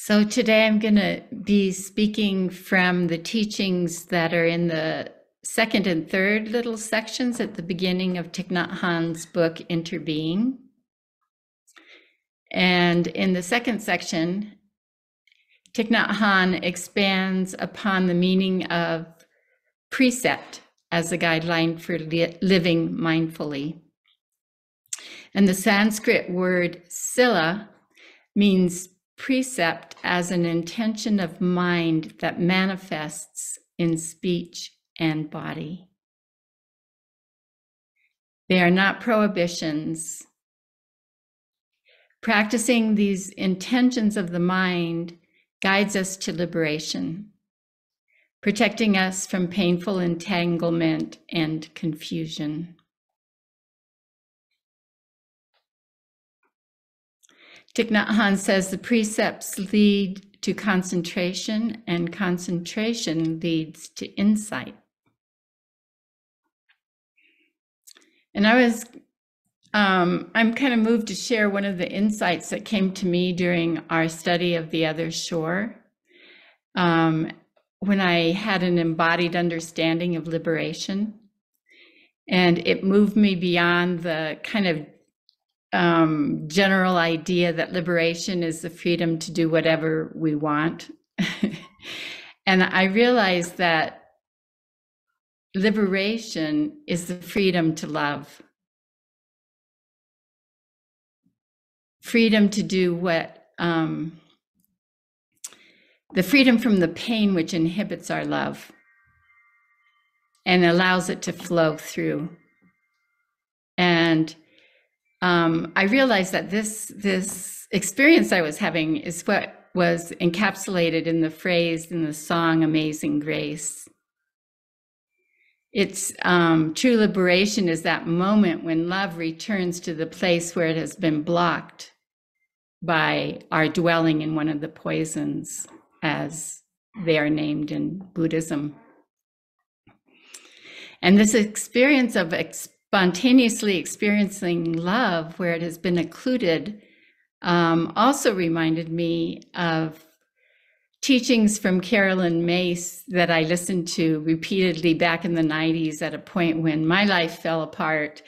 So today I'm going to be speaking from the teachings that are in the second and third little sections at the beginning of Thich Nhat Hanh's book, Interbeing. And in the second section, Thich Nhat Hanh expands upon the meaning of precept as a guideline for living mindfully. And the Sanskrit word sila means precept as an intention of mind that manifests in speech and body. They are not prohibitions. Practicing these intentions of the mind guides us to liberation, protecting us from painful entanglement and confusion. Thich Nhat Hanh says the precepts lead to concentration, and concentration leads to insight. And I'm kind of moved to share one of the insights that came to me during our study of The Other Shore, when I had an embodied understanding of liberation. And it moved me beyond the kind of general idea that liberation is the freedom to do whatever we want. And I realized that liberation is the freedom to love. Freedom to do what, the freedom from the pain which inhibits our love and allows it to flow through. And I realized that this experience I was having is what was encapsulated in the phrase in the song Amazing Grace. It's true liberation is that moment when love returns to the place where it has been blocked by our dwelling in one of the poisons, as they are named in Buddhism. And this experience of spontaneously experiencing love where it has been occluded also reminded me of teachings from Carolyn Mace that I listened to repeatedly back in the 90s at a point when my life fell apart.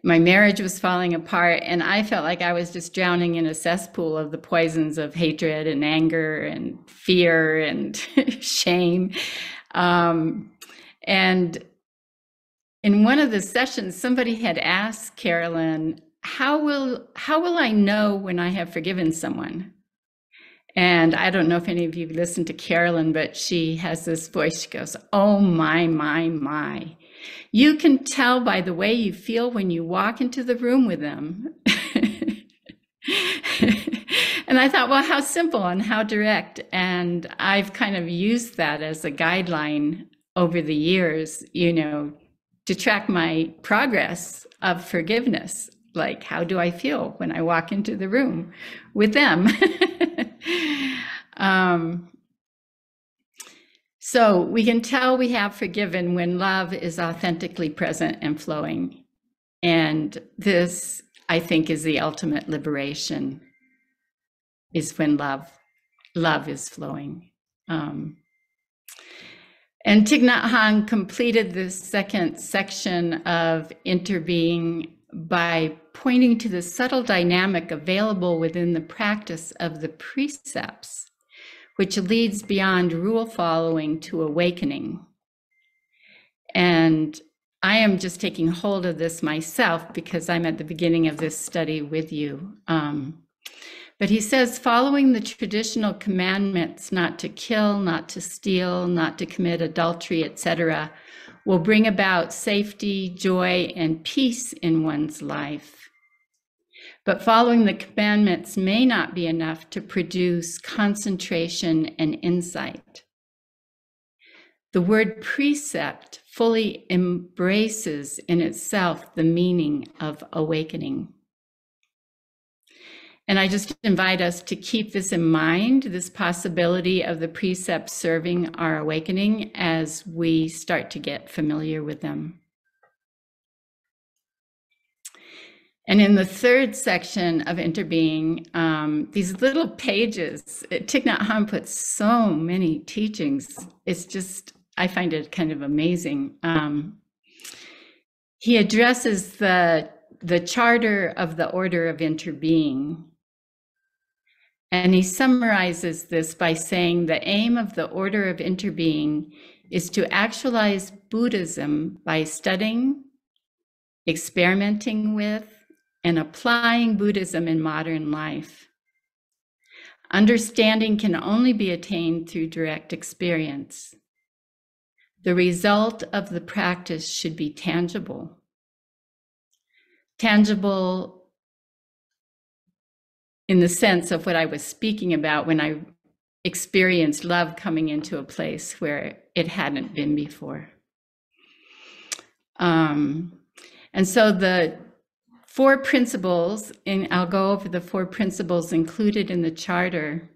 My marriage was falling apart, and I felt like I was just drowning in a cesspool of the poisons of hatred and anger and fear and shame. And in one of the sessions, somebody had asked Carolyn, how will I know when I have forgiven someone? And I don't know if any of you listened to Carolyn, but she has this voice. She goes, oh, my. You can tell by the way you feel when you walk into the room with them. And I thought, well, how simple and how direct. And I've kind of used that as a guideline over the years, to track my progress of forgiveness. Like, how do I feel when I walk into the room with them? So we can tell we have forgiven when love is authentically present and flowing. And this, I think, is the ultimate liberation, is when love is flowing. And Thich Nhat Hanh completed this second section of Interbeing by pointing to the subtle dynamic available within the practice of the precepts, which leads beyond rule following to awakening. And I am just taking hold of this myself because I'm at the beginning of this study with you. But he says, following the traditional commandments not to kill, not to steal, not to commit adultery, etc., will bring about safety, joy, and peace in one's life. But following the commandments may not be enough to produce concentration and insight. The word precept fully embraces in itself the meaning of awakening. And I just invite us to keep this in mind, this possibility of the precepts serving our awakening as we start to get familiar with them. And in the third section of Interbeing, these little pages, Thich Nhat Hanh puts so many teachings. It's just, I find it kind of amazing. He addresses the charter of the Order of Interbeing. And he summarizes this by saying the aim of the Order of Interbeing is to actualize Buddhism by studying, experimenting with, and applying Buddhism in modern life. Understanding can only be attained through direct experience. The result of the practice should be tangible. Tangible in the sense of what I was speaking about when I experienced love coming into a place where it hadn't been before. And so the 4 principles, and I'll go over the 4 principles included in the charter,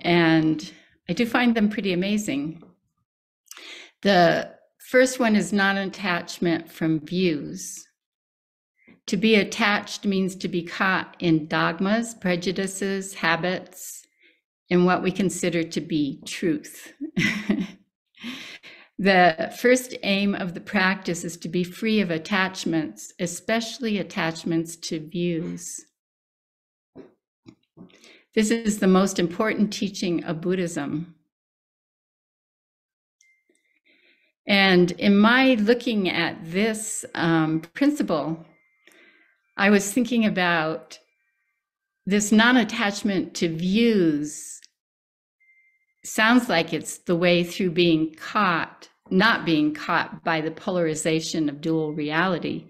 and I do find them pretty amazing. The first one is non-attachment from views. To be attached means to be caught in dogmas, prejudices, habits, and what we consider to be truth. The first aim of the practice is to be free of attachments, especially attachments to views. This is the most important teaching of Buddhism. And in my looking at this principle, I was thinking about this non-attachment to views. Sounds like it's the way through being caught, not being caught by the polarization of dual reality,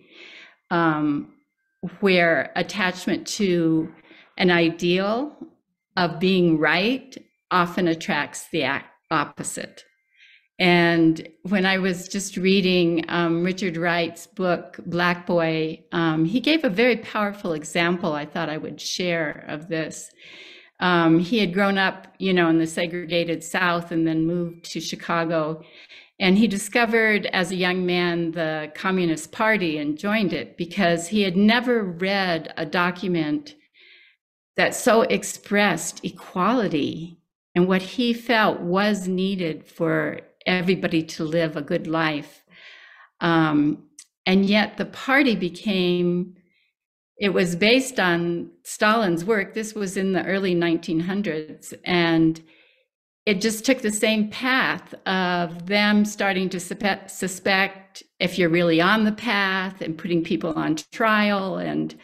where attachment to an ideal of being right often attracts the opposite. And when I was just reading Richard Wright's book, Black Boy, he gave a very powerful example I thought I would share of this. He had grown up, in the segregated South and then moved to Chicago. And he discovered as a young man the Communist Party and joined it because he had never read a document that so expressed equality and what he felt was needed for everybody to live a good life. And yet the party it was based on Stalin's work. This was in the early 1900s, and it just took the same path of them starting to suspect if you're really on the path and putting people on trial. And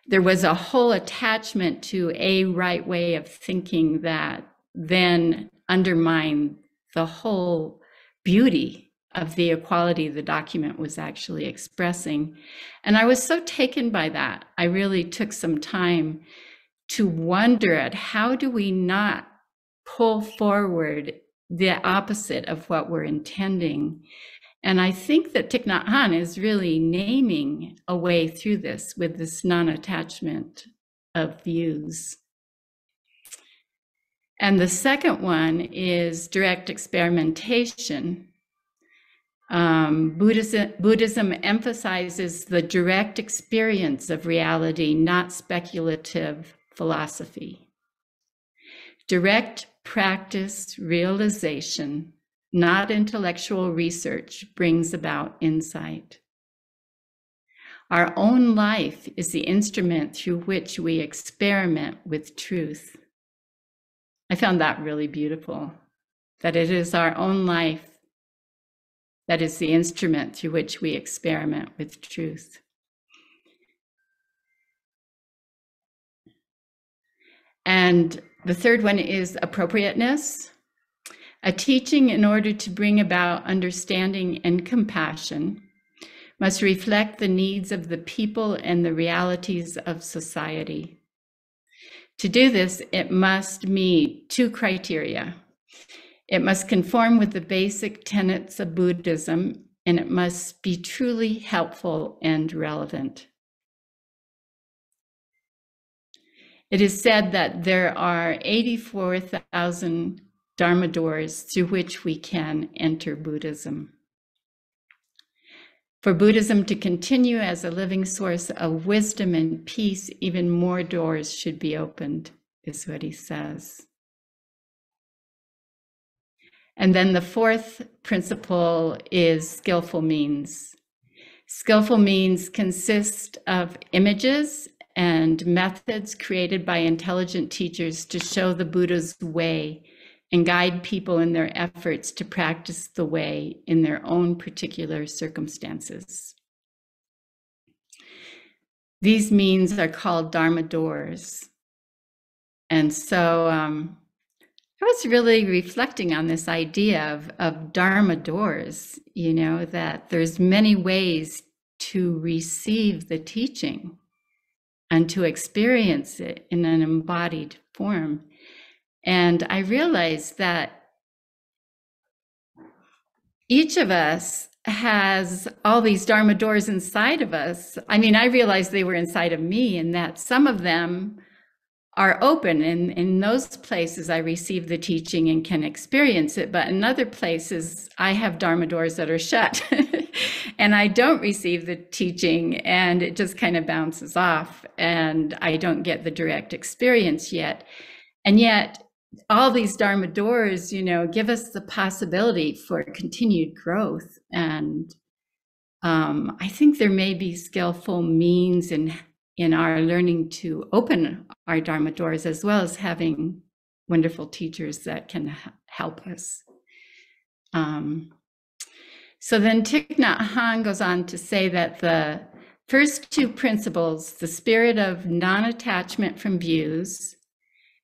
there was a whole attachment to a right way of thinking that then undermined the whole beauty of the equality the document was actually expressing. And I was so taken by that. I really took some time to wonder at how do we not pull forward the opposite of what we're intending. And I think that Thich Nhat Hanh is really naming a way through this with this non-attachment of views. And the second one is direct experimentation. Buddhism emphasizes the direct experience of reality, not speculative philosophy. Direct practice realization, not intellectual research, brings about insight. Our own life is the instrument through which we experiment with truth. I found that really beautiful, that it is our own life that is the instrument through which we experiment with truth. And the third one is appropriateness. A teaching in order to bring about understanding and compassion must reflect the needs of the people and the realities of society. To do this, it must meet 2 criteria. It must conform with the basic tenets of Buddhism, and it must be truly helpful and relevant. It is said that there are 84,000 Dharma doors through which we can enter Buddhism. For Buddhism to continue as a living source of wisdom and peace, even more doors should be opened, is what he says. And then the fourth principle is skillful means. Skillful means consist of images and methods created by intelligent teachers to show the Buddha's way and guide people in their efforts to practice the way in their own particular circumstances. These means are called Dharma doors. And so I was really reflecting on this idea of Dharma doors, you know, that there's many ways to receive the teaching and to experience it in an embodied form. And I realized that each of us has all these Dharma doors inside of us. I mean, I realized they were inside of me, and that some of them are open. And in those places, I receive the teaching and can experience it. But in other places, I have Dharma doors that are shut and I don't receive the teaching, and it just kind of bounces off and I don't get the direct experience yet. And yet, all these Dharma doors, you know, give us the possibility for continued growth. And I think there may be skillful means in our learning to open our Dharma doors, as well as having wonderful teachers that can help us. So then Thich Nhat Hanh goes on to say that the first two principles, the spirit of non-attachment from views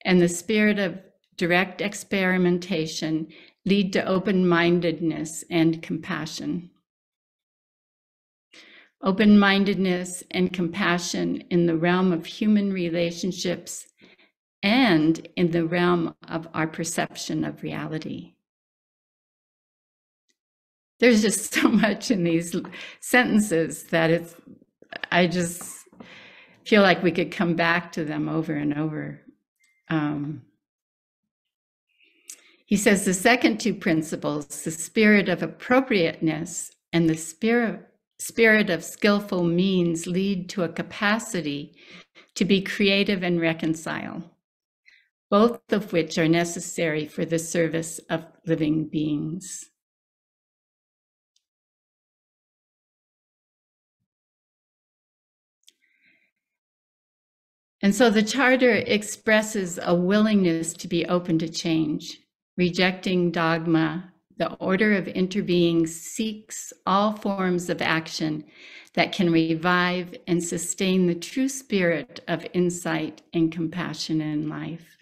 and the spirit of direct experimentation, lead to open-mindedness and compassion. Open-mindedness and compassion in the realm of human relationships and in the realm of our perception of reality. There's just so much in these sentences that I just feel like we could come back to them over and over. He says the second two principles, the spirit of appropriateness and the spirit of skillful means, lead to a capacity to be creative and reconcile, both of which are necessary for the service of living beings. And so the charter expresses a willingness to be open to change. Rejecting dogma, the Order of Interbeing seeks all forms of action that can revive and sustain the true spirit of insight and compassion in life.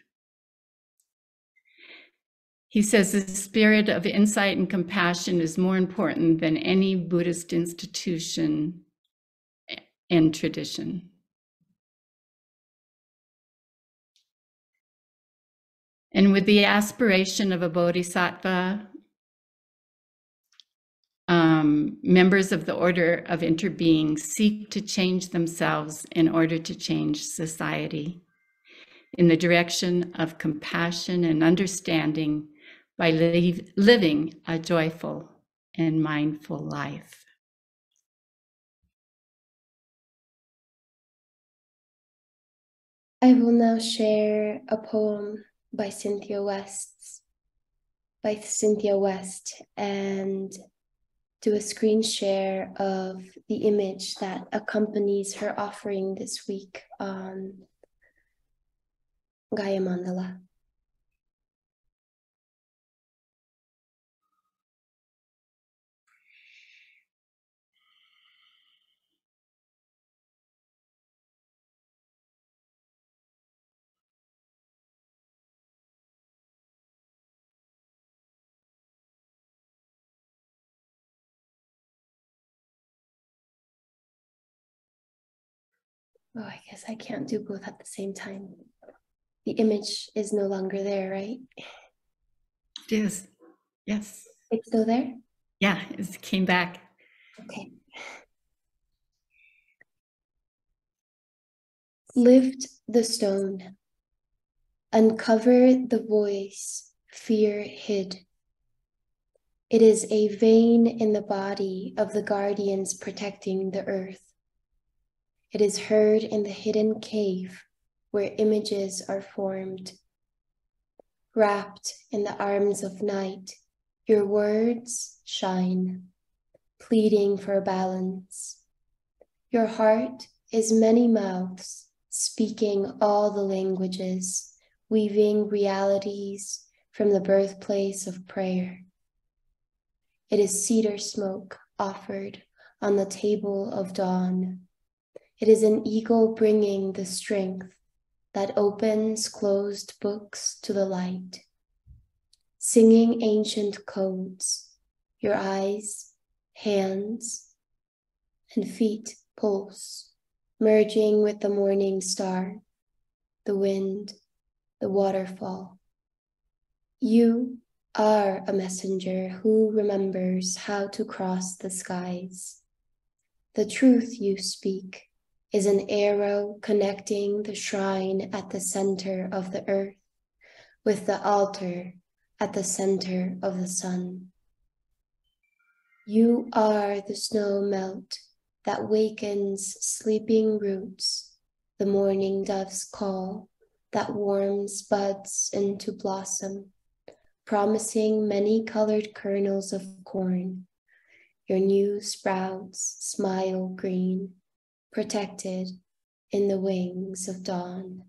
He says the spirit of insight and compassion is more important than any Buddhist institution and tradition. And with the aspiration of a bodhisattva, members of the Order of Interbeing seek to change themselves in order to change society in the direction of compassion and understanding by living a joyful and mindful life. I will now share a poem by Cynthia West, and do a screen share of the image that accompanies her offering this week on Gaya Mandala. Oh, I guess I can't do both at the same time. The image is no longer there, right? It is. Yes. It's still there? Yeah, it came back. Okay. Lift the stone. Uncover the voice fear hid. It is a vein in the body of the guardians protecting the earth. It is heard in the hidden cave where images are formed. Wrapped in the arms of night, your words shine, pleading for balance. Your heart is many mouths, speaking all the languages, weaving realities from the birthplace of prayer. It is cedar smoke offered on the table of dawn. It is an eagle bringing the strength that opens closed books to the light. Singing ancient codes, your eyes, hands, and feet pulse, merging with the morning star, the wind, the waterfall. You are a messenger who remembers how to cross the skies. The truth you speak is an arrow connecting the shrine at the center of the earth with the altar at the center of the sun. You are the snow melt that wakens sleeping roots, the morning dove's call that warms buds into blossom, promising many colored kernels of corn. Your new sprouts smile green, protected in the wings of dawn.